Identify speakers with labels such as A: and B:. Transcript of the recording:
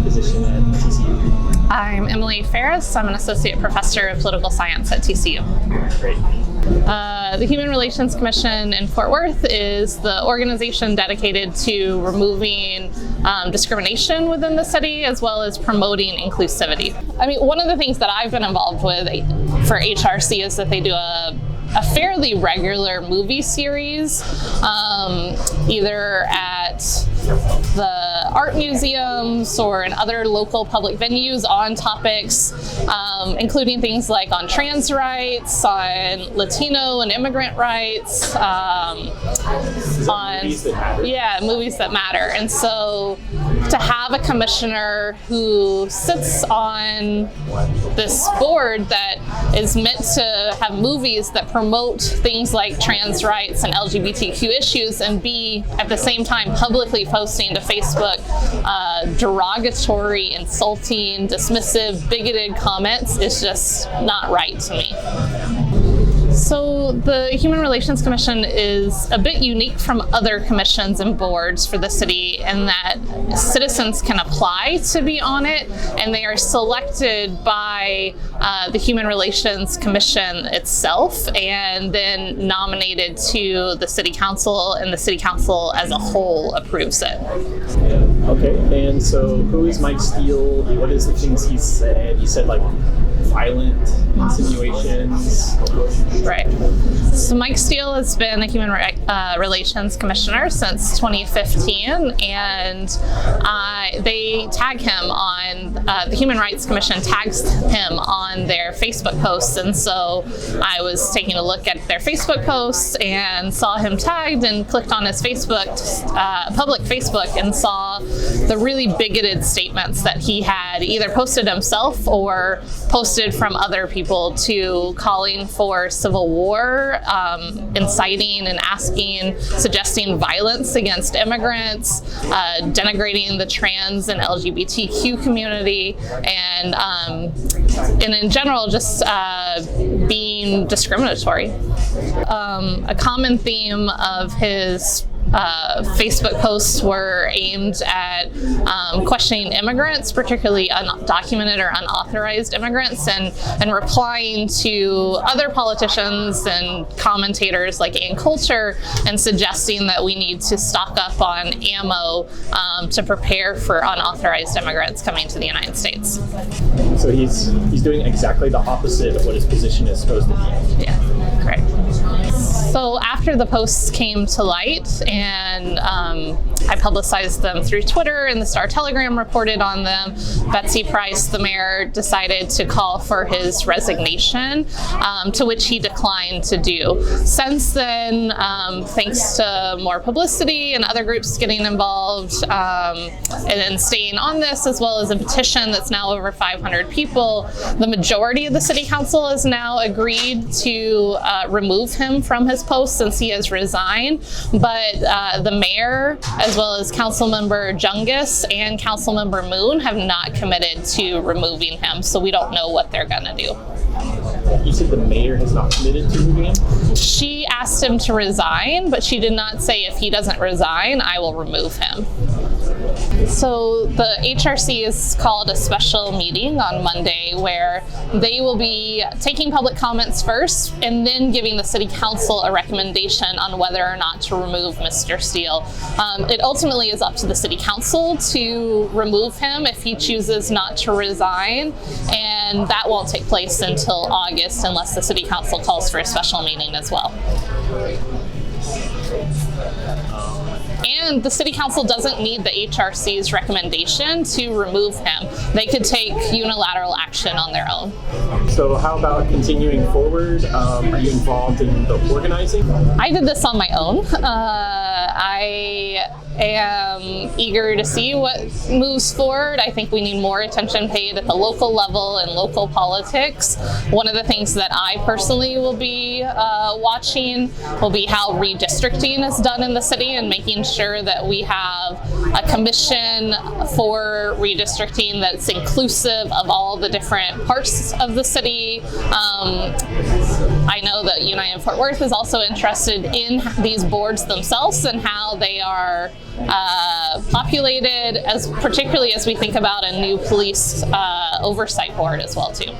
A: position at TCU?
B: I'm Emily Farris. I'm an associate professor of political science at TCU.
A: Great.
B: The Human Relations Commission in Fort Worth is the organization dedicated to removing discrimination within the city, as well as promoting inclusivity. I mean, one of the things that I've been involved with for HRC is that they do a fairly regular movie series, either at the art museums or in other local public venues on topics, including things like on trans rights, on Latino and immigrant rights, on movies that matter. And so to have a commissioner who sits on this board that is meant to have movies that promote things like trans rights and LGBTQ issues, and be at the same time publicly posting to Facebook derogatory, insulting, dismissive, bigoted comments is just not right to me. So the Human Relations Commission is a bit unique from other commissions and boards for the city in that citizens can apply to be on it, and they are selected by the Human Relations Commission itself and then nominated to the City Council, and the City Council as a whole approves it.
A: Okay, and so who is Mike Steele? What is the things he said? He said like violent insinuations.
B: Right. So Mike Steele has been a Human Relations Commissioner since 2015, and they tag him on, the Human Rights Commission tags him on their Facebook posts, and so I was taking a look at their Facebook posts and saw him tagged and clicked on his Facebook, public Facebook, and saw the really bigoted statements that he had either posted himself or posted from other people, to calling for civil war, inciting and suggesting violence against immigrants, denigrating the trans and LGBTQ community, and in general just being discriminatory. A common theme of his Facebook posts were aimed at questioning immigrants, particularly undocumented or unauthorized immigrants, and replying to other politicians and commentators like Ann Coulter, and suggesting that we need to stock up on ammo to prepare for unauthorized immigrants coming to the United States.
A: So he's doing exactly the opposite of what his position is supposed to be.
B: Yeah, correct. So after the posts came to light, and I publicized them through Twitter, and the Star Telegram reported on them, Betsy Price, the mayor, decided to call for his resignation, to which he declined to do. Since then, thanks to more publicity and other groups getting involved and staying on this, as well as a petition that's now over 500 people, the majority of the City Council has now agreed to remove him from his post since he has resigned. But the mayor, as well as Councilmember Jungus and Councilmember Moon, have not committed to removing him, so we don't know what they're gonna do.
A: You said the mayor has not committed to removing him?
B: She asked him to resign, but she did not say if he doesn't resign, I will remove him. So the HRC has called a special meeting on Monday where they will be taking public comments first and then giving the City Council a recommendation on whether or not to remove Mr. Steele. It ultimately is up to the City Council to remove him if he chooses not to resign, and that won't take place until August unless the City Council calls for a special meeting as well. And the City Council doesn't need the HRC's recommendation to remove him. They could take unilateral action on their own.
A: So how about continuing forward? Are you involved in the organizing?
B: I did this on my own. I am eager to see what moves forward. I think we need more attention paid at the local level and local politics. One of the things that I personally will be watching will be how redistricting is done in the city, and making sure that we have a commission for redistricting that's inclusive of all the different parts of the city. I know that United Fort Worth is also interested in these boards themselves and how they are populated, particularly as we think about a new police oversight board as well too.